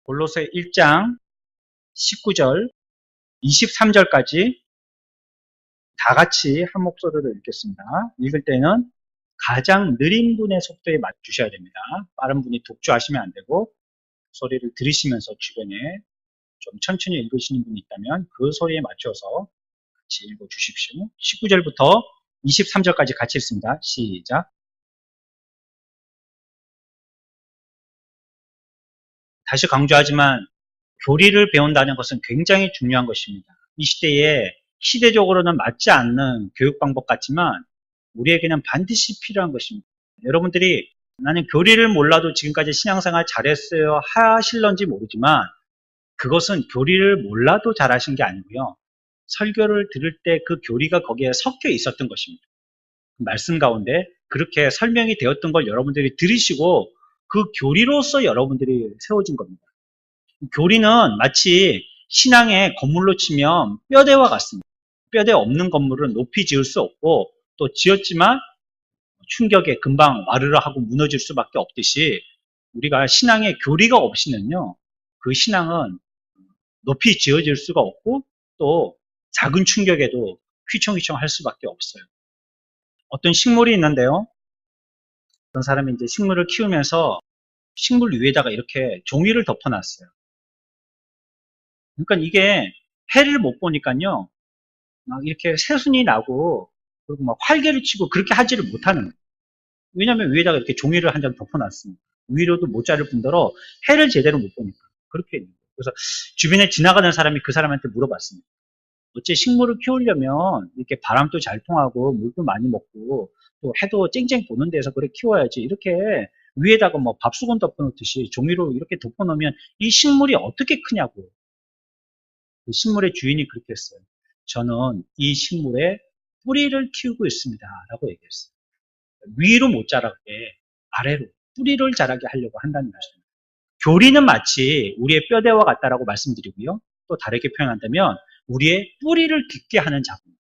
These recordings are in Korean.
골로새 1장 19절, 23절까지 다 같이 한 목소리로 읽겠습니다. 읽을 때는 가장 느린 분의 속도에 맞추셔야 됩니다. 빠른 분이 독주하시면 안 되고 소리를 들으시면서 주변에 좀 천천히 읽으시는 분이 있다면 그 소리에 맞춰서 같이 읽어주십시오. 19절부터 23절까지 같이 읽습니다. 시작. 다시 강조하지만 교리를 배운다는 것은 굉장히 중요한 것입니다. 이 시대에 시대적으로는 맞지 않는 교육 방법 같지만 우리에게는 반드시 필요한 것입니다. 여러분들이 나는 교리를 몰라도 지금까지 신앙생활 잘했어요 하실런지 모르지만 그것은 교리를 몰라도 잘하신 게 아니고요. 설교를 들을 때 그 교리가 거기에 섞여 있었던 것입니다. 말씀 가운데 그렇게 설명이 되었던 걸 여러분들이 들으시고 그 교리로서 여러분들이 세워진 겁니다. 교리는 마치 신앙의 건물로 치면 뼈대와 같습니다. 뼈대 없는 건물은 높이 지을 수 없고 또 지었지만 충격에 금방 와르르 하고 무너질 수밖에 없듯이 우리가 신앙의 교리가 없이는요, 그 신앙은 높이 지어질 수가 없고 또 작은 충격에도 휘청휘청 할 수밖에 없어요. 어떤 식물이 있는데요. 어떤 사람이 이제 식물을 키우면서 식물 위에다가 이렇게 종이를 덮어놨어요. 그러니까 이게 해를 못 보니까요. 막 이렇게 새순이 나고 그리고 막 활개를 치고 그렇게 하지를 못하는 거예요. 왜냐하면 위에다가 이렇게 종이를 한 장 덮어놨으니까. 위로도 못 자를 뿐더러 해를 제대로 못 보니까. 그렇게 있는 거예요. 그래서 주변에 지나가는 사람이 그 사람한테 물어봤습니다. 어째 식물을 키우려면 이렇게 바람도 잘 통하고 물도 많이 먹고 또 해도 쨍쨍 보는 데서 그래 키워야지. 이렇게 위에다가 뭐 밥수건 덮어놓듯이 종이로 이렇게 덮어놓으면 이 식물이 어떻게 크냐고. 그 식물의 주인이 그렇게 했어요. 저는 이 식물에 뿌리를 키우고 있습니다. 라고 얘기했어요. 위로 못 자라게 아래로 뿌리를 자라게 하려고 한다는 것입니다. 교리는 마치 우리의 뼈대와 같다라고 말씀드리고요. 또 다르게 표현한다면 우리의 뿌리를 깊게 하는 작업입니다.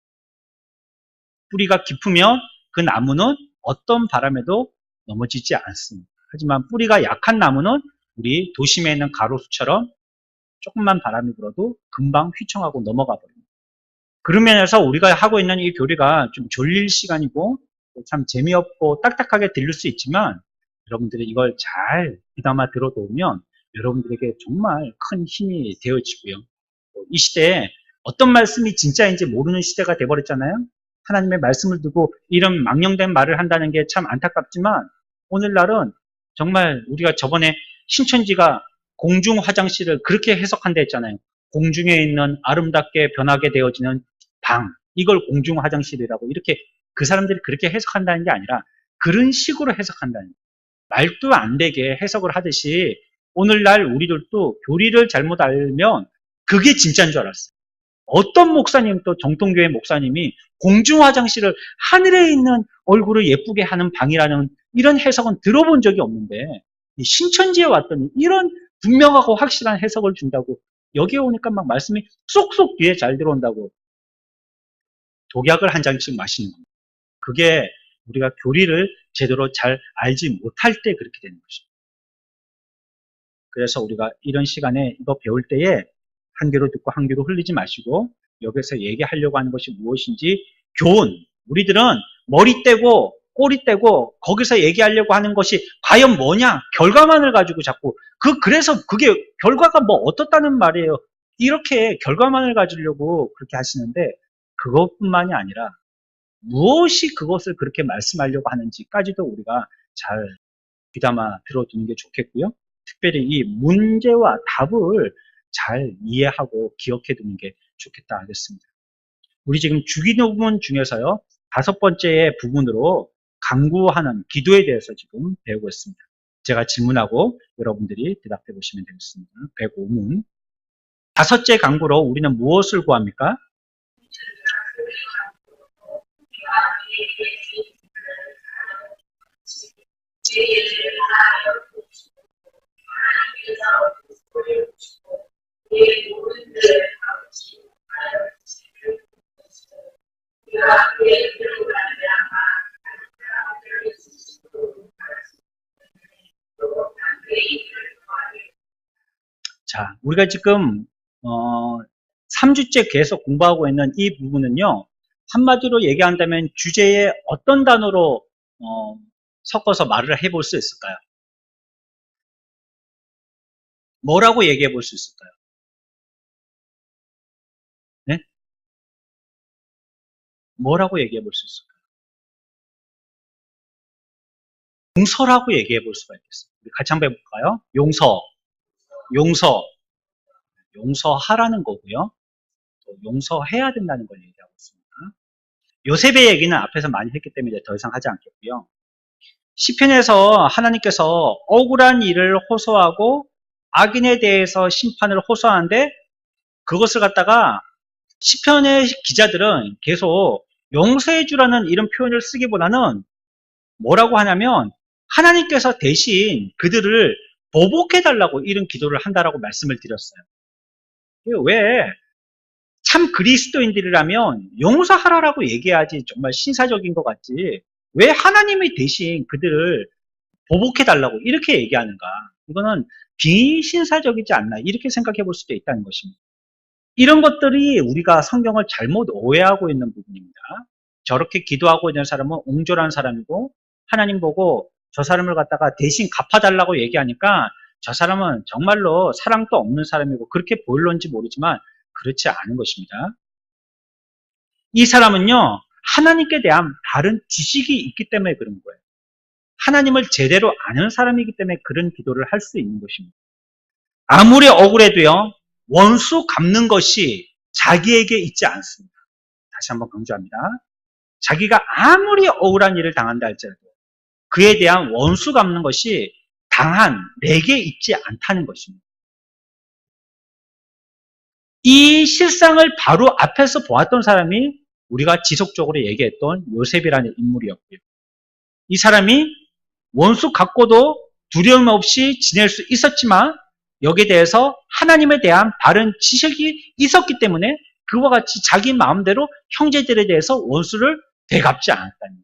뿌리가 깊으면 그 나무는 어떤 바람에도 넘어지지 않습니다. 하지만 뿌리가 약한 나무는 우리 도심에 있는 가로수처럼 조금만 바람이 불어도 금방 휘청하고 넘어가 버립니다. 그런 면에서 우리가 하고 있는 이 교리가 좀 졸릴 시간이고 참 재미없고 딱딱하게 들릴 수 있지만 여러분들이 이걸 잘 귀담아 들어놓으면 여러분들에게 정말 큰 힘이 되어지고요. 이 시대에 어떤 말씀이 진짜인지 모르는 시대가 돼버렸잖아요. 하나님의 말씀을 두고 이런 망령된 말을 한다는 게 참 안타깝지만 오늘날은 정말 우리가 저번에 신천지가 공중 화장실을 그렇게 해석한다 했잖아요. 공중에 있는 아름답게 변하게 되어지는 방, 이걸 공중 화장실이라고 이렇게 그 사람들이 그렇게 해석한다는 게 아니라 그런 식으로 해석한다는 거예요. 말도 안 되게 해석을 하듯이 오늘날 우리들도 교리를 잘못 알면 그게 진짜인 줄 알았어요. 어떤 목사님 또 정통교회 목사님이 공중 화장실을 하늘에 있는 얼굴을 예쁘게 하는 방이라는 이런 해석은 들어본 적이 없는데 신천지에 왔더니 이런 분명하고 확실한 해석을 준다고 여기에 오니까 막 말씀이 쏙쏙 귀에 잘 들어온다고 독약을 한 장씩 마시는 겁니다. 그게 우리가 교리를 제대로 잘 알지 못할 때 그렇게 되는 것입니다. 그래서 우리가 이런 시간에 이거 배울 때에 한 귀로 듣고 한 귀로 흘리지 마시고 여기서 얘기하려고 하는 것이 무엇인지 교훈, 우리들은 머리 떼고 꼬리 떼고 거기서 얘기하려고 하는 것이 과연 뭐냐? 결과만을 가지고 자꾸 그래서 그게 결과가 뭐 어떻다는 말이에요. 이렇게 결과만을 가지려고 그렇게 하시는데 그것뿐만이 아니라 무엇이 그것을 그렇게 말씀하려고 하는지까지도 우리가 잘 귀담아 들어두는 게 좋겠고요. 특별히 이 문제와 답을 잘 이해하고 기억해 두는 게 좋겠다 하겠습니다. 우리 지금 주기도문 중에서요. 5번째 부분으로 간구하는 기도에 대해서 지금 배우고 있습니다. 제가 질문하고 여러분들이 대답해 보시면 되겠습니다. 105문. 5째 간구로 우리는 무엇을 구합니까? 자, 우리가 지금 3주째 계속 공부하고 있는 이 부분은요. 한마디로 얘기한다면 주제에 어떤 단어로 섞어서 말을 해볼 수 있을까요? 뭐라고 얘기해 볼 수 있을까요? 네? 뭐라고 얘기해 볼 수 있을까요? 용서라고 얘기해 볼 수가 있겠어요. 우리 같이 한번 해볼까요? 용서, 용서, 용서하라는 거고요. 또 용서해야 된다는 걸 얘기하고 있습니다. 요셉의 얘기는 앞에서 많이 했기 때문에 더 이상 하지 않겠고요. 시편에서 하나님께서 억울한 일을 호소하고 악인에 대해서 심판을 호소하는데 그것을 갖다가 시편의 기자들은 계속 용서해 주라는 이런 표현을 쓰기보다는 뭐라고 하냐면 하나님께서 대신 그들을 보복해 달라고 이런 기도를 한다라고 말씀을 드렸어요. 왜? 참 그리스도인들이라면 용서하라라고 얘기해야지 정말 신사적인 것 같지. 왜 하나님이 대신 그들을 보복해 달라고 이렇게 얘기하는가? 이거는 비신사적이지 않나 이렇게 생각해 볼 수도 있다는 것입니다. 이런 것들이 우리가 성경을 잘못 오해하고 있는 부분입니다. 저렇게 기도하고 있는 사람은 옹졸한 사람이고 하나님 보고 저 사람을 갖다가 대신 갚아달라고 얘기하니까 저 사람은 정말로 사랑도 없는 사람이고 그렇게 보일런지 모르지만 그렇지 않은 것입니다. 이 사람은요 하나님께 대한 바른 지식이 있기 때문에 그런 거예요. 하나님을 제대로 아는 사람이기 때문에 그런 기도를 할 수 있는 것입니다. 아무리 억울해도요 원수 갚는 것이 자기에게 있지 않습니다. 다시 한번 강조합니다. 자기가 아무리 억울한 일을 당한다 할지라도 그에 대한 원수 갚는 것이 당한 내게 있지 않다는 것입니다. 이 실상을 바로 앞에서 보았던 사람이 우리가 지속적으로 얘기했던 요셉이라는 인물이었고요. 이 사람이 원수 갖고도 두려움 없이 지낼 수 있었지만 여기에 대해서 하나님에 대한 바른 지식이 있었기 때문에 그와 같이 자기 마음대로 형제들에 대해서 원수를 되갚지 않았다는 거예요.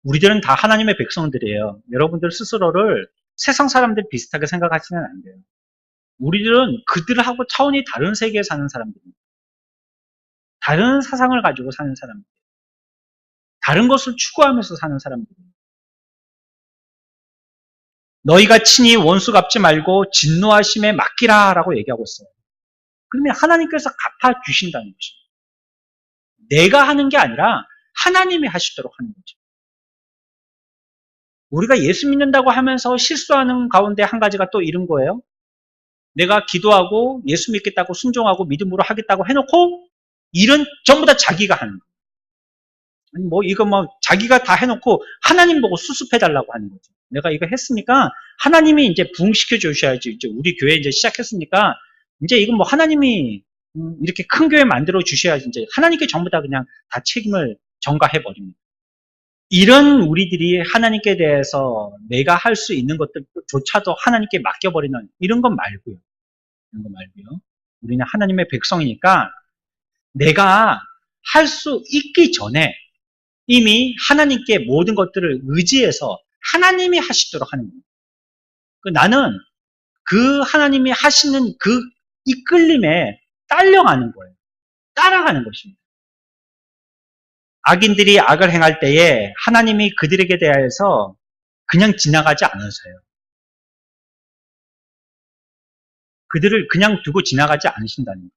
우리들은 다 하나님의 백성들이에요. 여러분들 스스로를 세상 사람들 비슷하게 생각하시면 안 돼요. 우리들은 그들하고 차원이 다른 세계에 사는 사람들입니다. 다른 사상을 가지고 사는 사람들, 다른 것을 추구하면서 사는 사람들입니다. 너희가 친히 원수 갚지 말고 진노하심에 맡기라 라고 얘기하고 있어요. 그러면 하나님께서 갚아주신다는 것입니다. 내가 하는 게 아니라 하나님이 하시도록 하는 거죠. 우리가 예수 믿는다고 하면서 실수하는 가운데 한 가지가 또 이런 거예요. 내가 기도하고 예수 믿겠다고 순종하고 믿음으로 하겠다고 해놓고 일은 전부 다 자기가 하는 거예요. 아니 이거 자기가 다 해놓고 하나님 보고 수습해달라고 하는 거죠. 내가 이거 했으니까 하나님이 이제 부흥시켜 주셔야지. 이제 우리 교회 이제 시작했으니까 이제 이건 하나님이 이렇게 큰 교회 만들어 주셔야지. 이제 하나님께 전부 다 그냥 다 책임을 전가해 버립니다. 이런 우리들이 하나님께 대해서 내가 할 수 있는 것들조차도 하나님께 맡겨버리는 이런 건 말고요. 이런 거 말고요. 우리는 하나님의 백성이니까 내가 할 수 있기 전에 이미 하나님께 모든 것들을 의지해서 하나님이 하시도록 하는 겁니다. 나는 그 하나님이 하시는 그 이끌림에 딸려가는 거예요. 따라가는 것입니다. 악인들이 악을 행할 때에 하나님이 그들에게 대하여서 그냥 지나가지 않으세요. 그들을 그냥 두고 지나가지 않으신다는 거예요.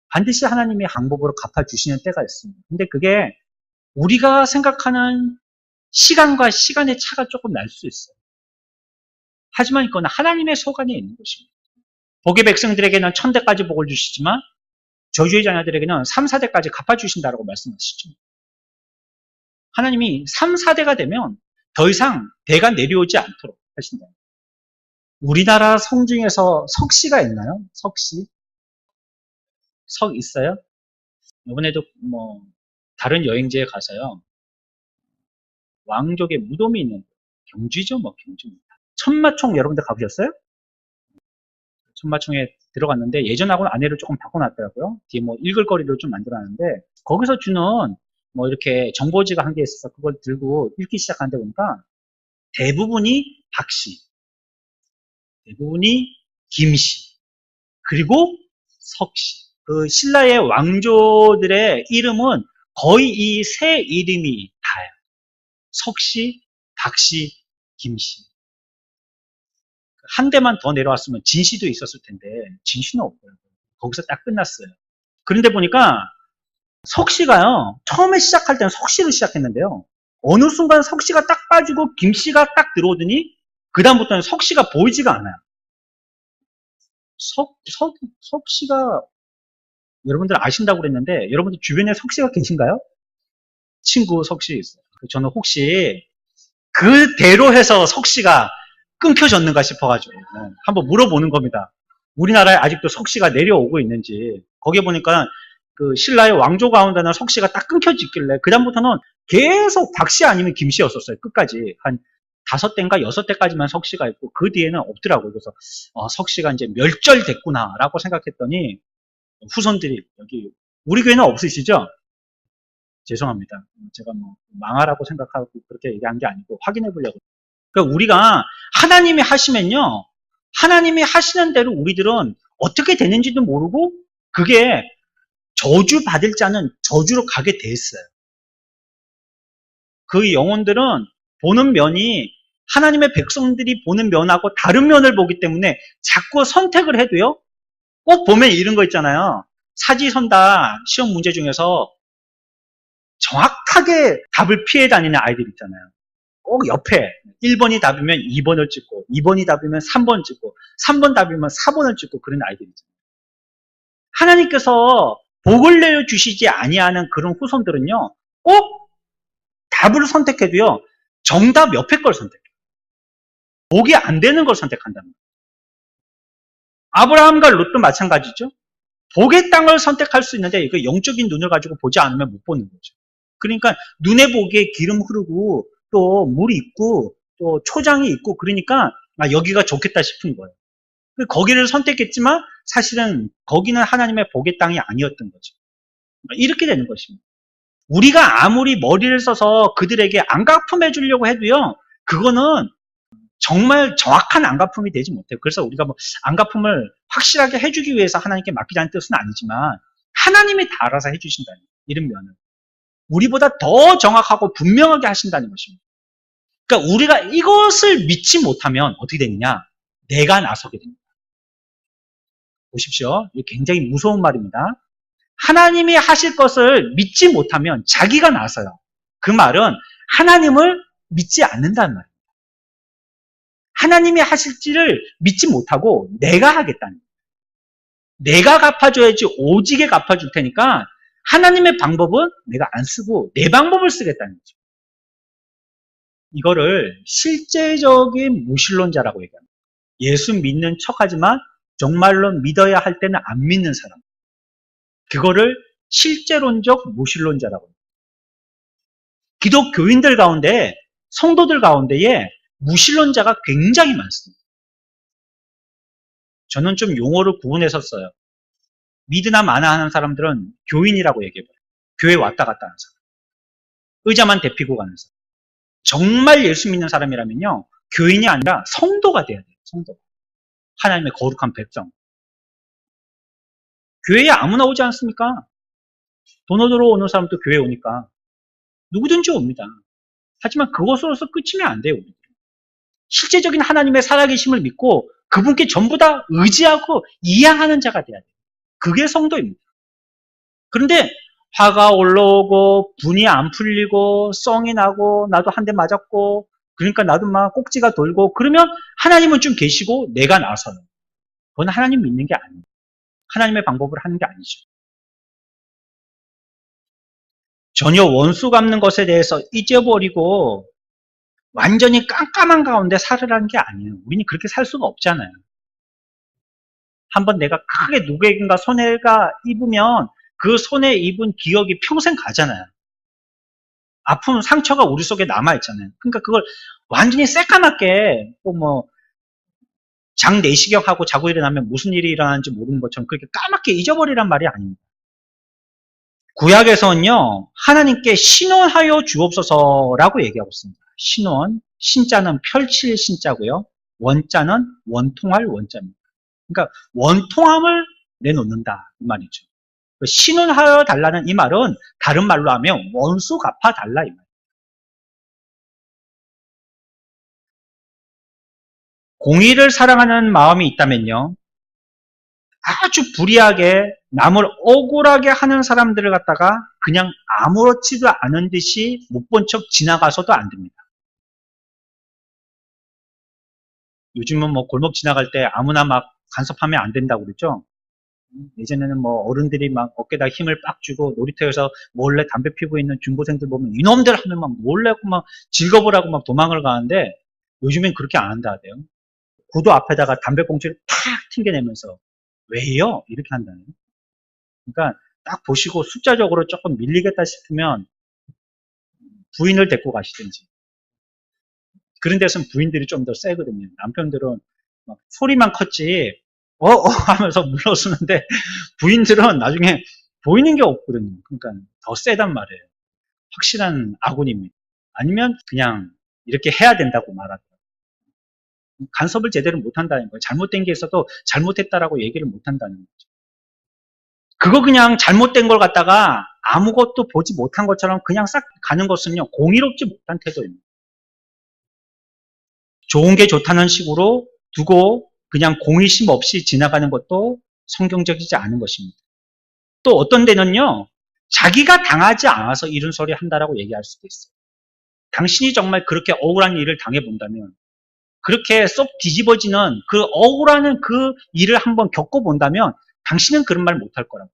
반드시 하나님이 방법으로 갚아주시는 때가 있습니다. 근데 그게 우리가 생각하는 시간과 시간의 차가 조금 날 수 있어요. 하지만 이건 하나님의 소관이 있는 것입니다. 복의 백성들에게는 1000대까지 복을 주시지만 저주의 자녀들에게는 3, 4대까지 갚아주신다고 말씀하시죠. 하나님이 3, 4대가 되면 더 이상 대가 내려오지 않도록 하신다. 우리나라 성 중에서 석씨가 있나요? 석씨? 석 있어요? 이번에도 다른 여행지에 가서요. 왕족의 무덤이 있는 경주죠, 경주입니다. 천마총 여러분들 가보셨어요? 천마총에 들어갔는데 예전하고는 안에를 조금 바꿔놨더라고요. 뒤에 읽을 거리를 좀 만들어놨는데 거기서 주는 이렇게 정보지가 한 개 있어서 그걸 들고 읽기 시작하는데 보니까 대부분이 박씨, 대부분이 김씨, 그리고 석씨. 그 신라의 왕조들의 이름은 거의 이 세 이름이 다예요. 석씨, 박씨, 김씨. 한 대만 더 내려왔으면 진씨도 있었을 텐데 진씨는 없고요. 거기서 딱 끝났어요. 그런데 보니까 석씨가요. 처음에 시작할 때는 석씨로 시작했는데요. 어느 순간 석씨가 딱 빠지고 김씨가 딱 들어오더니 그 다음부터는 석씨가 보이지가 않아요. 석씨가 여러분들 아신다고 그랬는데 여러분들 주변에 석씨가 계신가요? 친구 석씨 있어요. 저는 혹시 그대로 해서 석씨가 끊겨졌는가 싶어가지고 한번 물어보는 겁니다. 우리나라에 아직도 석씨가 내려오고 있는지. 거기에 보니까 그 신라의 왕조 가운데는 석씨가 딱 끊겨지길래 그다음부터는 계속 박씨 아니면 김씨였었어요. 끝까지 한 5대인가 6대까지만 석씨가 있고 그 뒤에는 없더라고요. 그래서 석씨가 이제 멸절됐구나라고 생각했더니 후손들이 여기 우리 교회는 없으시죠? 죄송합니다. 제가 뭐 망하라고 생각하고 그렇게 얘기한 게 아니고 확인해 보려고. 그러니까 우리가 하나님이 하시면요. 하나님이 하시는 대로 우리들은 어떻게 되는지도 모르고 그게 저주 받을 자는 저주로 가게 돼 있어요. 그 영혼들은 보는 면이 하나님의 백성들이 보는 면하고 다른 면을 보기 때문에 자꾸 선택을 해도요. 꼭 보면 이런 거 있잖아요. 사지선다 시험 문제 중에서 정확하게 답을 피해 다니는 아이들 있잖아요. 꼭 옆에 1번이 답이면 2번을 찍고 2번이 답이면 3번 찍고 3번 답이면 4번을 찍고 그런 아이들이 있잖아요. 하나님께서 복을 내려주시지 아니하는 그런 후손들은요. 꼭 답을 선택해도요. 정답 옆에 걸 선택해요. 복이 안 되는 걸 선택한다는 거예요. 아브라함과 롯도 마찬가지죠. 복의 땅을 선택할 수 있는데 이거 영적인 눈을 가지고 보지 않으면 못 보는 거죠. 그러니까 눈에 보기에 기름 흐르고 또 물이 있고 또 초장이 있고 그러니까 여기가 좋겠다 싶은 거예요. 거기를 선택했지만 사실은 거기는 하나님의 복의 땅이 아니었던 거죠. 이렇게 되는 것입니다. 우리가 아무리 머리를 써서 그들에게 안갚음해 주려고 해도요. 그거는 정말 정확한 안갚음이 되지 못해요. 그래서 우리가 뭐 안갚음을 확실하게 해주기 위해서 하나님께 맡기자는 뜻은 아니지만 하나님이 다 알아서 해주신다는 이런 면을 우리보다 더 정확하고 분명하게 하신다는 것입니다. 그러니까 우리가 이것을 믿지 못하면 어떻게 되느냐? 내가 나서게 됩니다. 보십시오. 이게 굉장히 무서운 말입니다. 하나님이 하실 것을 믿지 못하면 자기가 나서요. 그 말은 하나님을 믿지 않는다는 말입니다. 하나님이 하실지를 믿지 못하고 내가 하겠다는 거예요. 내가 갚아줘야지 오지게 갚아줄 테니까 하나님의 방법은 내가 안 쓰고 내 방법을 쓰겠다는 거죠. 이거를 실제적인 무신론자라고 얘기합니다. 예수 믿는 척하지만 정말로 믿어야 할 때는 안 믿는 사람. 그거를 실제론적 무신론자라고 합니다. 기독교인들 가운데 성도들 가운데에 무신론자가 굉장히 많습니다. 저는 좀 용어를 구분해서 써요. 믿으나 마나 하는 사람들은 교인이라고 얘기해봐요. 교회 왔다 갔다 하는 사람. 의자만 대피고 가는 사람. 정말 예수 믿는 사람이라면요. 교인이 아니라 성도가 돼야 돼요. 성도. 하나님의 거룩한 백성. 교회에 아무나 오지 않습니까? 돈 얻으러 오는 사람도 교회에 오니까. 누구든지 옵니다. 하지만 그것으로서 끝이면 안 돼요. 우리들. 실제적인 하나님의 살아계심을 믿고 그분께 전부 다 의지하고 이양하는 자가 돼야 돼요. 그게 성도입니다. 그런데 화가 올라오고 분이 안 풀리고 썽이 나고 나도 한 대 맞았고 그러니까 나도 막 꼭지가 돌고 그러면 하나님은 좀 계시고 내가 나서요. 그건 하나님 믿는 게 아니에요. 하나님의 방법을 하는 게 아니죠. 전혀 원수 갚는 것에 대해서 잊어버리고 완전히 깜깜한 가운데 살으라는 게 아니에요. 우리는 그렇게 살 수가 없잖아요. 한번 내가 크게 누구에겐가 손해가 입으면 그 손해 입은 기억이 평생 가잖아요. 아픔, 상처가 우리 속에 남아있잖아요. 그러니까 그걸 완전히 새까맣게 또 뭐 장내시경하고 자고 일어나면 무슨 일이 일어나는지 모르는 것처럼 그렇게 까맣게 잊어버리란 말이 아닙니다. 구약에서는요. 하나님께 신원하여 주옵소서라고 얘기하고 있습니다. 신원. 신자는 펼칠 신자고요. 원자는 원통할 원자입니다. 그러니까 원통함을 내놓는다 이 말이죠. 신운하여 달라는 이 말은 다른 말로 하면 원수 갚아 달라 이 말. 공의를 사랑하는 마음이 있다면요. 아주 불의하게 남을 억울하게 하는 사람들을 갖다가 그냥 아무렇지도 않은 듯이 못 본 척 지나가서도 안 됩니다. 요즘은 뭐 골목 지나갈 때 아무나 막 간섭하면 안 된다고 그랬죠. 예전에는 뭐 어른들이 막 어깨다 힘을 빡 주고 놀이터에서 몰래 담배 피고 있는 중고생들 보면 이놈들 하면 막 놀래고 막 즐거워라고 막 도망을 가는데 요즘엔 그렇게 안 한다 하대요. 구두 앞에다가 담배꽁초를 탁 튕겨내면서 왜요? 이렇게 한다는. 그러니까 딱 보시고 숫자적으로 조금 밀리겠다 싶으면 부인을 데리고 가시든지. 그런 데서는 부인들이 좀 더 세거든요. 남편들은 막 소리만 컸지 하면서 물러서는데 부인들은 나중에 보이는 게 없거든요. 그러니까 더 세단 말이에요. 확실한 아군입니다. 아니면 그냥 이렇게 해야 된다고 말하더라고요. 간섭을 제대로 못한다는 거예요. 잘못된 게 있어도 잘못했다라고 얘기를 못한다는 거죠. 그거 그냥 잘못된 걸 갖다가 아무것도 보지 못한 것처럼 그냥 싹 가는 것은요, 공의롭지 못한 태도입니다. 좋은 게 좋다는 식으로 두고 그냥 공의심 없이 지나가는 것도 성경적이지 않은 것입니다. 또 어떤 데는요, 자기가 당하지 않아서 이런 소리 한다라고 얘기할 수도 있어요. 당신이 정말 그렇게 억울한 일을 당해본다면, 그렇게 쏙 뒤집어지는 그 억울한 그 일을 한번 겪어본다면 당신은 그런 말 못할 거라고.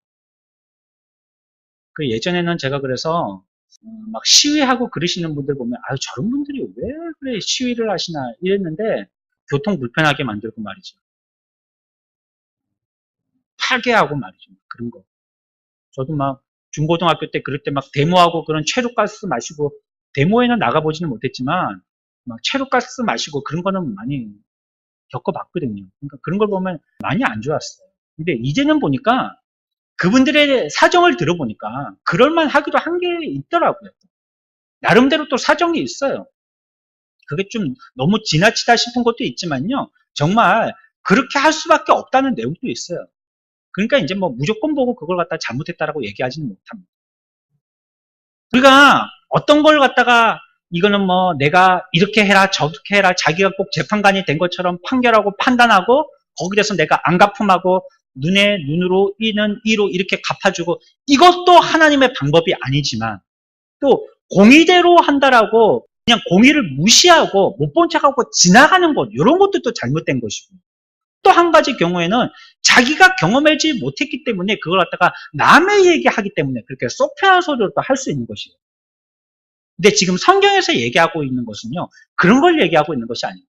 그 예전에는 제가 그래서 막 시위하고 그러시는 분들 보면 아유 저런 분들이 왜 그래 시위를 하시나 이랬는데 교통 불편하게 만들고 말이죠. 파괴하고 말이죠. 그런 거. 저도 막 중고등학교 때 그럴 때 막 데모하고 그런 최루가스 마시고 데모에는 나가보지는 못했지만 막 최루가스 마시고 그런 거는 많이 겪어봤거든요. 그러니까 그런 걸 보면 많이 안 좋았어요. 근데 이제는 보니까 그분들의 사정을 들어보니까 그럴만 하기도 한 게 있더라고요. 나름대로 또 사정이 있어요. 그게 좀 너무 지나치다 싶은 것도 있지만요. 정말 그렇게 할 수밖에 없다는 내용도 있어요. 그러니까 이제 뭐 무조건 보고 그걸 갖다 잘못했다라고 얘기하지는 못합니다. 우리가 어떤 걸 갖다가 이거는 뭐 내가 이렇게 해라 저렇게 해라 자기가 꼭 재판관이 된 것처럼 판결하고 판단하고 거기에서 내가 안 갚음하고 눈에 눈으로 이는 이로 이렇게 갚아주고 이것도 하나님의 방법이 아니지만 또 공의대로 한다라고 그냥 공의를 무시하고 못 본 척하고 지나가는 것 이런 것도 또 잘못된 것이고 또 한 가지 경우에는 자기가 경험하지 못했기 때문에 그걸 갖다가 남의 얘기하기 때문에 그렇게 쏙편한 소리로 또 할 수 있는 것이에요. 근데 지금 성경에서 얘기하고 있는 것은요 그런 걸 얘기하고 있는 것이 아니에요.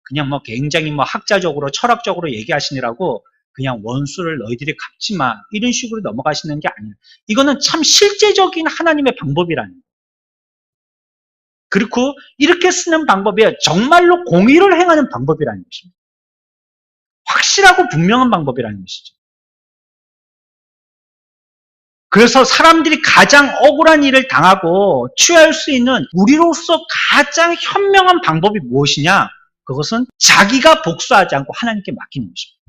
그냥 뭐 굉장히 뭐 학자적으로 철학적으로 얘기하시느라고 그냥 원수를 너희들이 갚지 마 이런 식으로 넘어가시는 게 아니에요. 이거는 참 실제적인 하나님의 방법이라는 거예요. 그리고 이렇게 쓰는 방법이 정말로 공의를 행하는 방법이라는 것입니다. 확실하고 분명한 방법이라는 것이죠. 그래서 사람들이 가장 억울한 일을 당하고 취할 수 있는 우리로서 가장 현명한 방법이 무엇이냐? 그것은 자기가 복수하지 않고 하나님께 맡기는 것입니다.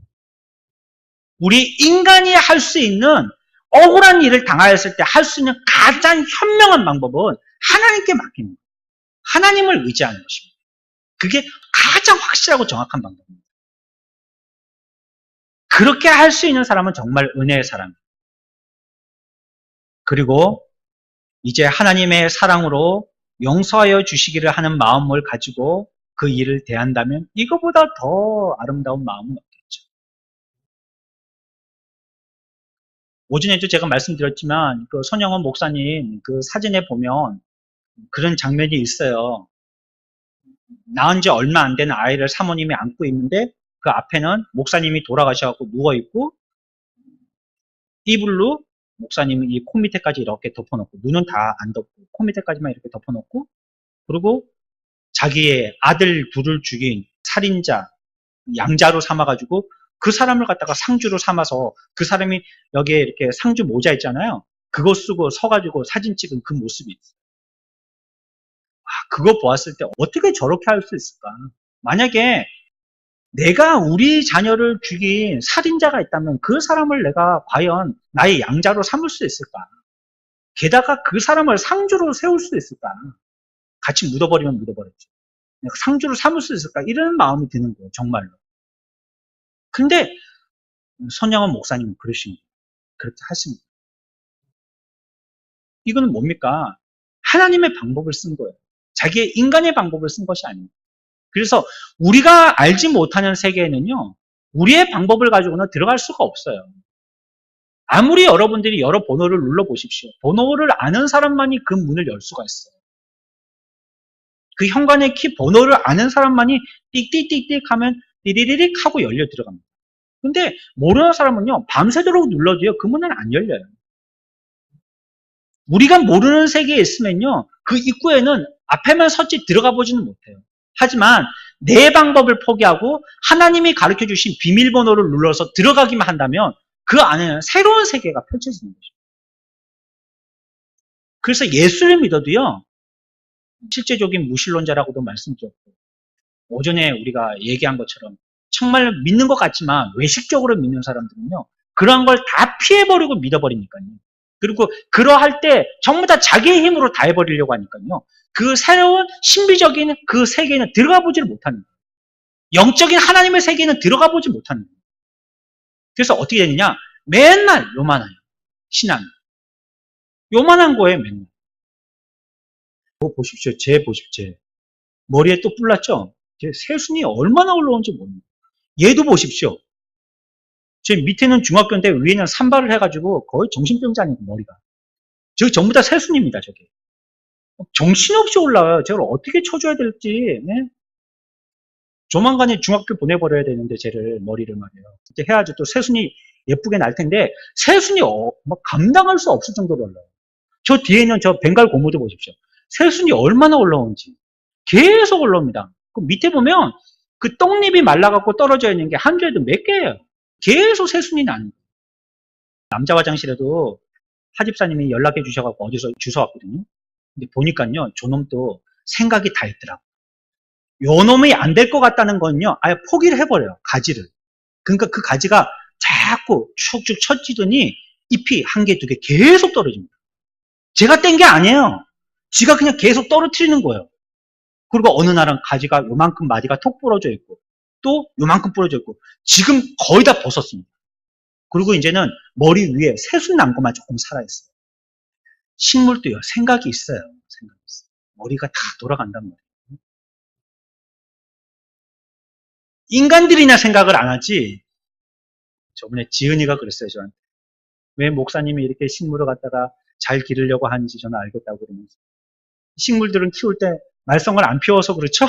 우리 인간이 할 수 있는 억울한 일을 당하였을 때 할 수 있는 가장 현명한 방법은 하나님께 맡기는 거예요. 하나님을 의지하는 것입니다. 그게 가장 확실하고 정확한 방법입니다. 그렇게 할 수 있는 사람은 정말 은혜의 사람입니다. 그리고 이제 하나님의 사랑으로 용서하여 주시기를 하는 마음을 가지고 그 일을 대한다면 이거보다 더 아름다운 마음은 없겠죠. 오전에도 제가 말씀드렸지만 그 손영원 목사님 그 사진에 보면 그런 장면이 있어요. 낳은 지 얼마 안 되는 아이를 사모님이 안고 있는데 그 앞에는 목사님이 돌아가셔서 누워있고 이불로 목사님은 이 코 밑에까지 이렇게 덮어놓고 눈은 다 안 덮고 코 밑에까지만 이렇게 덮어놓고 그리고 자기의 아들 둘을 죽인 살인자 양자로 삼아가지고 그 사람을 갖다가 상주로 삼아서 그 사람이 여기에 이렇게 상주 모자 있잖아요. 그거 쓰고 서가지고 사진 찍은 그 모습이 있어요. 그거 보았을 때 어떻게 저렇게 할 수 있을까? 만약에 내가 우리 자녀를 죽인 살인자가 있다면 그 사람을 내가 과연 나의 양자로 삼을 수 있을까? 게다가 그 사람을 상주로 세울 수 있을까? 같이 묻어버리면 묻어버렸죠. 상주로 삼을 수 있을까? 이런 마음이 드는 거예요, 정말로. 근데 손양원 목사님은 그러십니다. 그렇게 하십니다. 이거는 뭡니까? 하나님의 방법을 쓴 거예요. 자기의 인간의 방법을 쓴 것이 아닙니다. 그래서 우리가 알지 못하는 세계에는요, 우리의 방법을 가지고는 들어갈 수가 없어요. 아무리 여러분들이 여러 번호를 눌러보십시오. 번호를 아는 사람만이 그 문을 열 수가 있어요. 그 현관의 키 번호를 아는 사람만이 띡띡띡띡 하면 띠리리릭 하고 열려 들어갑니다. 근데 모르는 사람은요, 밤새도록 눌러도요, 그 문은 안 열려요. 우리가 모르는 세계에 있으면요, 그 입구에는 앞에만 섰지 들어가 보지는 못해요. 하지만 내 방법을 포기하고 하나님이 가르쳐 주신 비밀번호를 눌러서 들어가기만 한다면 그 안에는 새로운 세계가 펼쳐지는 거죠. 그래서 예수를 믿어도요, 실제적인 무신론자라고도 말씀드렸고, 오전에 우리가 얘기한 것처럼 정말 믿는 것 같지만 외식적으로 믿는 사람들은요, 그러한 걸 다 피해버리고 믿어버리니까요. 그리고 그러할 때 전부 다 자기의 힘으로 다 해버리려고 하니까요. 그 새로운 신비적인 그 세계에는 들어가 보지를 못하는 거예요. 영적인 하나님의 세계에는 들어가 보지 못하는 거예요. 그래서 어떻게 되느냐? 맨날 요만해요. 신앙이. 요만한 거예요, 맨날. 보십시오. 제 보십시오. 머리에 또 뿔났죠? 제 새순이 얼마나 올라온지 모릅니다. 얘도 보십시오. 제 밑에는 중학교인데 위에는 산발을 해가지고 거의 정신병자니까 머리가. 저기 전부 다 새순입니다, 저게. 정신없이 올라와요. 저걸 어떻게 쳐줘야 될지. 네? 조만간에 중학교 보내버려야 되는데 쟤를 머리를 말이에요. 이렇게 해야지 또 새순이 예쁘게 날 텐데 새순이 막 감당할 수 없을 정도로 올라와요. 저 뒤에는 저 벵갈 고무도 보십시오. 새순이 얼마나 올라오는지 계속 올라옵니다. 그 밑에 보면 그 떡잎이 말라갖고 떨어져 있는 게 한 주에도 몇 개예요. 계속 새순이 나는 거예요. 남자 화장실에도 하집사님이 연락해 주셔갖고 어디서 주워 왔거든요. 근데 보니까요, 저놈도 생각이 다 있더라고요. 요 놈이 안 될 것 같다는 건요, 아예 포기를 해버려요, 가지를. 그러니까 그 가지가 자꾸 축축 처지더니 잎이 한 개, 두 개 계속 떨어집니다. 제가 뗀 게 아니에요. 지가 그냥 계속 떨어뜨리는 거예요. 그리고 어느 날은 가지가 요만큼 마디가 톡 부러져 있고, 또 요만큼 부러져 있고, 지금 거의 다 벗었습니다. 그리고 이제는 머리 위에 새순 난 것만 조금 살아있어요. 식물도요, 생각이 있어요. 생각이 있어요. 머리가 다 돌아간단 말이에요. 인간들이나 생각을 안 하지. 저번에 지은이가 그랬어요, 저한테. 왜 목사님이 이렇게 식물을 갖다가 잘 기르려고 하는지 저는 알겠다고 그러면서. 식물들은 키울 때 말썽을 안 피워서 그렇죠?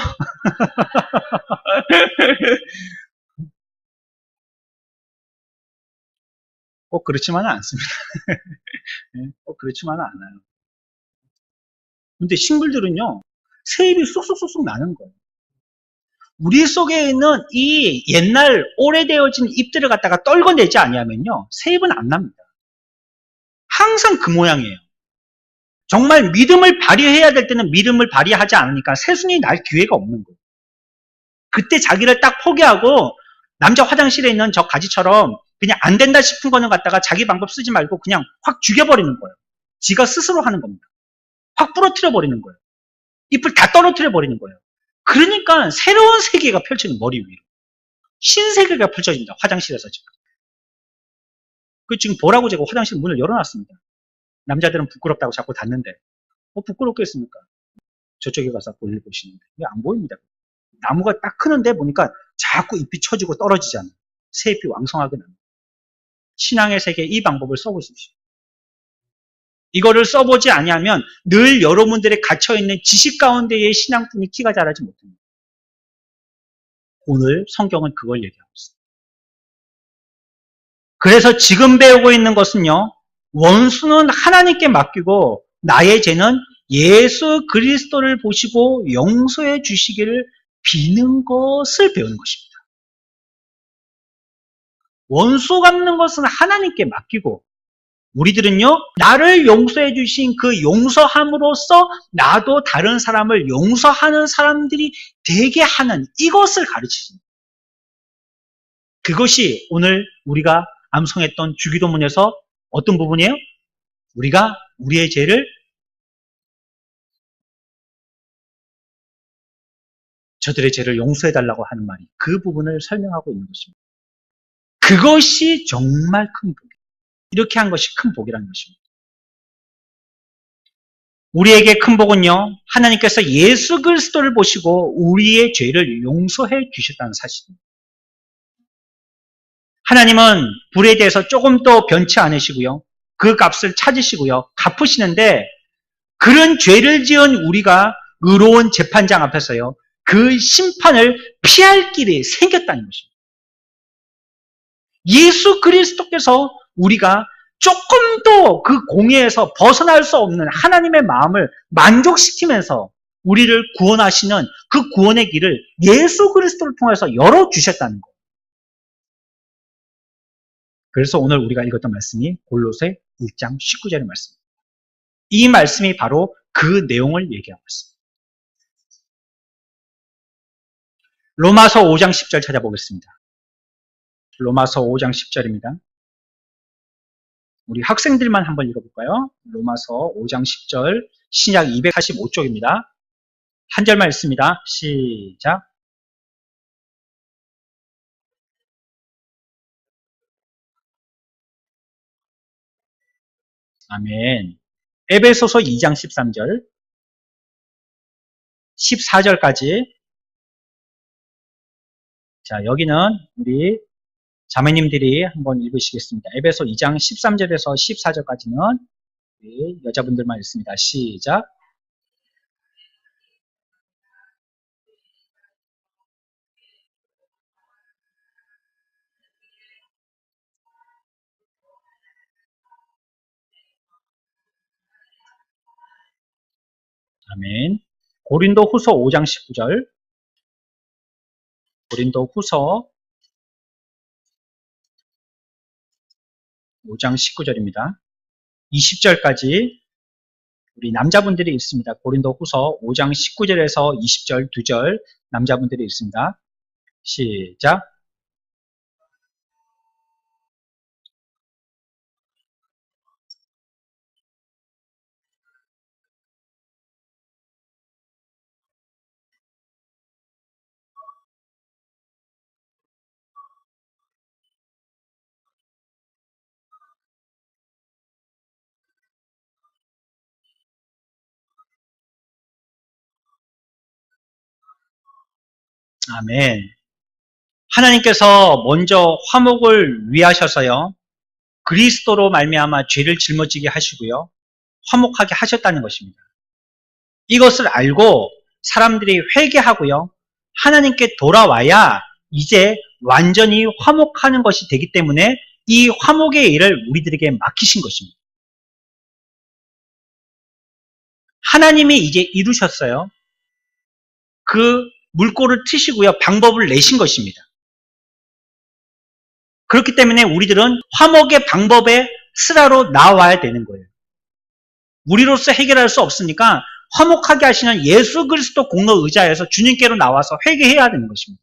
꼭 그렇지만은 않습니다. 꼭 그렇지만은 않아요. 근데 식물들은요, 새잎이 쑥쑥쑥쑥 나는 거예요. 우리 속에 있는 이 옛날 오래되어진 잎들을 갖다가 떨궈내지 아니하면요, 새잎은 안 납니다. 항상 그 모양이에요. 정말 믿음을 발휘해야 될 때는 믿음을 발휘하지 않으니까 새순이 날 기회가 없는 거예요. 그때 자기를 딱 포기하고 남자 화장실에 있는 저 가지처럼 그냥 안 된다 싶은 거는 갖다가 자기 방법 쓰지 말고 그냥 확 죽여버리는 거예요. 지가 스스로 하는 겁니다. 확 부러뜨려 버리는 거예요. 잎을 다 떨어뜨려 버리는 거예요. 그러니까 새로운 세계가 펼쳐진 머리 위로. 신세계가 펼쳐진다. 화장실에서 지금. 그 지금 보라고 제가 화장실 문을 열어놨습니다. 남자들은 부끄럽다고 자꾸 닫는데 부끄럽겠습니까? 저쪽에 가서 볼일 보시는데 이게 안 보입니다. 나무가 딱 크는데 보니까 자꾸 잎이 처지고 떨어지잖아요. 새잎이 왕성하게 납니다. 신앙의 세계에 이 방법을 써보십시오. 이거를 써보지 아니하면 늘 여러분들의 갇혀있는 지식 가운데의 신앙뿐이 키가 자라지 못합니다. 오늘 성경은 그걸 얘기하고 있습니다. 그래서 지금 배우고 있는 것은요, 원수는 하나님께 맡기고 나의 죄는 예수 그리스도를 보시고 용서해 주시기를 비는 것을 배우는 것입니다. 원수 갚는 것은 하나님께 맡기고 우리들은요, 나를 용서해 주신 그 용서함으로써 나도 다른 사람을 용서하는 사람들이 되게 하는 이것을 가르치십니다. 그것이 오늘 우리가 암송했던 주기도문에서 어떤 부분이에요? 우리가 우리의 죄를 저들의 죄를 용서해달라고 하는 말이 그 부분을 설명하고 있는 것입니다. 그것이 정말 큰 복이에요. 이렇게 한 것이 큰 복이라는 것입니다. 우리에게 큰 복은요, 하나님께서 예수 그리스도를 보시고 우리의 죄를 용서해 주셨다는 사실입니다. 하나님은 불에 대해서 조금 더 변치 않으시고요, 그 값을 찾으시고요, 갚으시는데 그런 죄를 지은 우리가 의로운 재판장 앞에서요, 그 심판을 피할 길이 생겼다는 것입니다. 예수 그리스도께서 우리가 조금 더 그 공의에서 벗어날 수 없는 하나님의 마음을 만족시키면서 우리를 구원하시는 그 구원의 길을 예수 그리스도를 통해서 열어주셨다는 거예요. 그래서 오늘 우리가 읽었던 말씀이 골로새 1장 19절의 말씀입니다. 이 말씀이 바로 그 내용을 얘기하고 있습니다. 로마서 5장 10절 찾아보겠습니다. 로마서 5장 10절입니다. 우리 학생들만 한번 읽어볼까요? 로마서 5장 10절 신약 245쪽입니다. 한 절만 읽습니다. 시작. 아멘. 에베소서 2장 13절 14절까지. 자, 여기는 우리 자매님들이 한번 읽으시겠습니다. 에베소 2장 13절에서 14절까지는 우리 여자분들만 읽습니다. 시작. 아멘. 고린도 후서 5장 19절. 고린도 후서 5장 19절입니다. 20절까지 우리 남자분들이 있습니다. 고린도 후서 5장 19절에서 20절 2절 남자분들이 있습니다. 시작. 아멘. 하나님께서 먼저 화목을 위하셔서요, 그리스도로 말미암아 죄를 짊어지게 하시고요, 화목하게 하셨다는 것입니다. 이것을 알고 사람들이 회개하고요, 하나님께 돌아와야 이제 완전히 화목하는 것이 되기 때문에 이 화목의 일을 우리들에게 맡기신 것입니다. 하나님이 이제 이루셨어요. 그 물꼬를 트시고요, 방법을 내신 것입니다. 그렇기 때문에 우리들은 화목의 방법에 스라로 나와야 되는 거예요. 우리로서 해결할 수 없으니까 화목하게 하시는 예수 그리스도 공로 의자에서 주님께로 나와서 회개해야 되는 것입니다.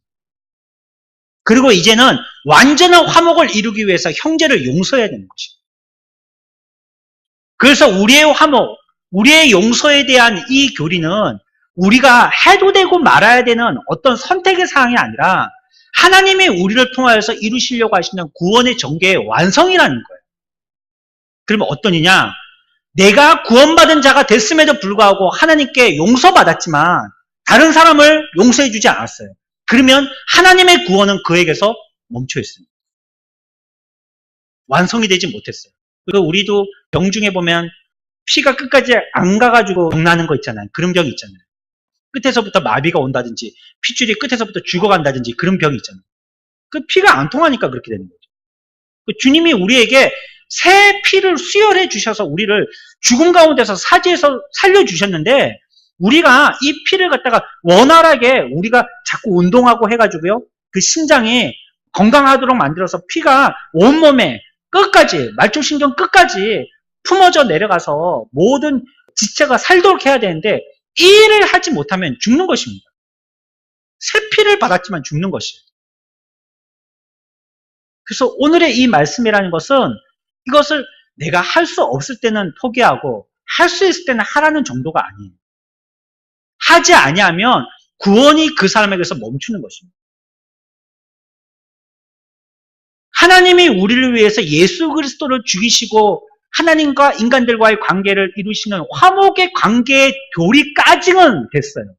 그리고 이제는 완전한 화목을 이루기 위해서 형제를 용서해야 되는 것입니다. 그래서 우리의 화목, 우리의 용서에 대한 이 교리는 우리가 해도 되고 말아야 되는 어떤 선택의 사항이 아니라 하나님이 우리를 통하여서 이루시려고 하시는 구원의 전개의 완성이라는 거예요. 그러면 어떤 이냐? 내가 구원받은 자가 됐음에도 불구하고 하나님께 용서받았지만 다른 사람을 용서해 주지 않았어요. 그러면 하나님의 구원은 그에게서 멈춰 있습니다. 완성이 되지 못했어요. 그리고 우리도 병 중에 보면 피가 끝까지 안 가가지고 병 나는 거 있잖아요. 그런 병이 있잖아요. 끝에서부터 마비가 온다든지 핏줄이 끝에서부터 죽어간다든지 그런 병이 있잖아요. 그 피가 안 통하니까 그렇게 되는 거죠. 주님이 우리에게 새 피를 수혈해 주셔서 우리를 죽음 가운데서 사지에서 살려주셨는데 우리가 이 피를 갖다가 원활하게 우리가 자꾸 운동하고 해가지고요, 그 심장이 건강하도록 만들어서 피가 온몸에 끝까지, 말초신경 끝까지 품어져 내려가서 모든 지체가 살도록 해야 되는데 이 일을 하지 못하면 죽는 것입니다. 세피를 받았지만 죽는 것이에요. 그래서 오늘의 이 말씀이라는 것은 이것을 내가 할 수 없을 때는 포기하고 할 수 있을 때는 하라는 정도가 아니에요. 하지 아니하면 구원이 그 사람에게서 멈추는 것입니다. 하나님이 우리를 위해서 예수 그리스도를 죽이시고 하나님과 인간들과의 관계를 이루시는 화목의 관계의 교리까지는 됐어요.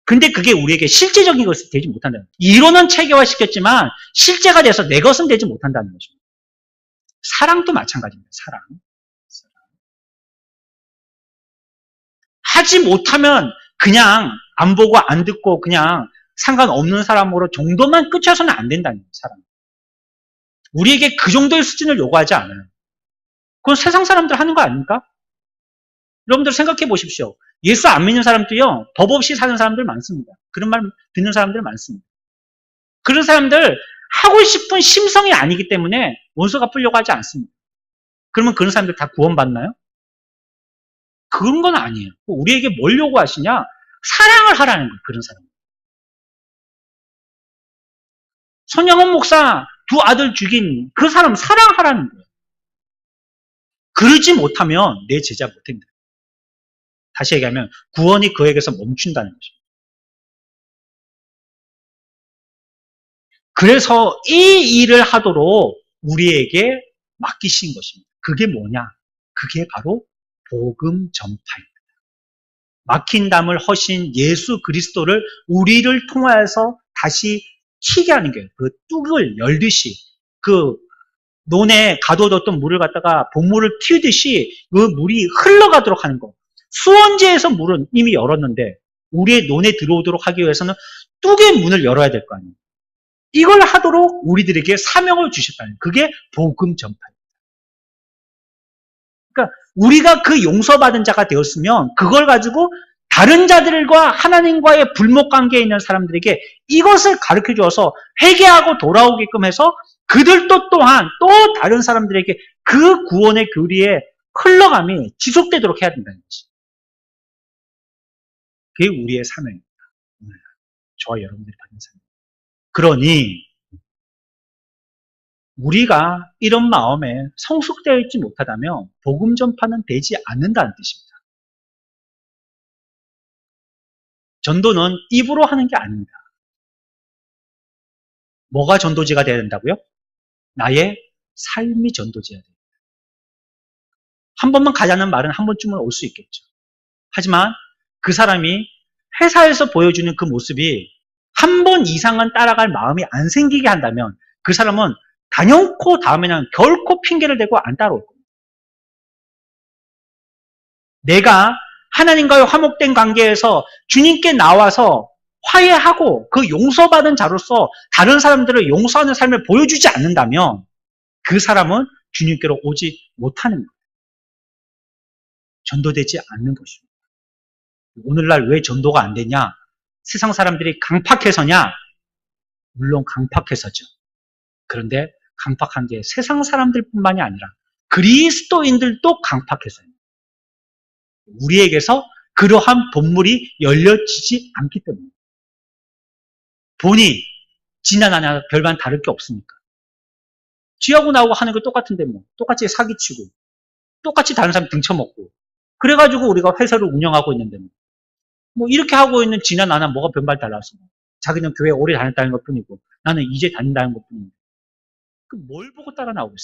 근데 그게 우리에게 실제적인 것이 되지 못한다는 거예요. 이론은 체계화시켰지만 실제가 돼서 내 것은 되지 못한다는 것입니다. 사랑도 마찬가지입니다. 사랑. 하지 못하면 그냥 안 보고 안 듣고 그냥 상관없는 사람으로 정도만 끝쳐서는 안 된다는 거예요. 사랑. 우리에게 그 정도의 수준을 요구하지 않아요. 그건 세상 사람들 하는 거 아닙니까? 여러분들 생각해 보십시오. 예수 안 믿는 사람도요, 법 없이 사는 사람들 많습니다. 그런 말 듣는 사람들 많습니다. 그런 사람들 하고 싶은 심성이 아니기 때문에 원수 갚으려고 하지 않습니다. 그러면 그런 사람들 다 구원받나요? 그런 건 아니에요. 우리에게 뭘 요구하시냐? 사랑을 하라는 거예요. 그런 사람. 손양원 목사 두 아들 죽인 그 사람 사랑하라는 거예요. 그러지 못하면 내 제자 못된다. 다시 얘기하면 구원이 그에게서 멈춘다는 것입니다. 그래서 이 일을 하도록 우리에게 맡기신 것입니다. 그게 뭐냐? 그게 바로 복음 전파입니다. 막힌 담을 허신 예수 그리스도를 우리를 통하여서 다시 튀게 하는 거예요. 그 뚝을 열듯이 그 논에 가둬뒀던 물을 갖다가 본물을 튀듯이 그 물이 흘러가도록 하는 거. 수원지에서 물은 이미 열었는데 우리의 논에 들어오도록 하기 위해서는 뚝의 문을 열어야 될 거 아니에요. 이걸 하도록 우리들에게 사명을 주셨다는 거예요. 그게 복음 전파입니다. 그러니까 우리가 그 용서받은 자가 되었으면 그걸 가지고 다른 자들과 하나님과의 불목 관계에 있는 사람들에게 이것을 가르쳐 주어서 회개하고 돌아오게끔 해서 그들도 또한 또 다른 사람들에게 그 구원의 교리에 흘러감이 지속되도록 해야 된다는 거지. 그게 우리의 사명입니다. 저와 여러분들이 받는 사명. 그러니 우리가 이런 마음에 성숙되어 있지 못하다면 복음 전파는 되지 않는다는 뜻입니다. 전도는 입으로 하는 게 아닙니다. 뭐가 전도지가 돼야 된다고요? 나의 삶이 전도지가 됩니다. 한 번만 가자는 말은 한 번쯤은 올 수 있겠죠. 하지만 그 사람이 회사에서 보여주는 그 모습이 한 번 이상은 따라갈 마음이 안 생기게 한다면 그 사람은 단연코 다음에는 결코 핑계를 대고 안 따라올 겁니다. 내가 하나님과의 화목된 관계에서 주님께 나와서 화해하고 그 용서받은 자로서 다른 사람들을 용서하는 삶을 보여주지 않는다면 그 사람은 주님께로 오지 못하는 거예요. 전도되지 않는 것입니다. 오늘날 왜 전도가 안 되냐? 세상 사람들이 강팍해서냐? 물론 강팍해서죠. 그런데 강팍한 게 세상 사람들뿐만이 아니라 그리스도인들도 강팍해서요. 우리에게서 그러한 본물이 열려지지 않기 때문에 본이 지나나냐 별반 다를 게 없습니까? 쥐하고 나하고 하는 거 똑같은데 뭐 똑같이 사기치고 똑같이 다른 사람 등쳐먹고 그래가지고 우리가 회사를 운영하고 있는데 뭐 이렇게 하고 있는 지나 나나 뭐가 변발 달라서 자기는 교회 오래 다녔다는 것 뿐이고 나는 이제 다닌다는 것 뿐인데 그 뭘 보고 따라 나오겠어요?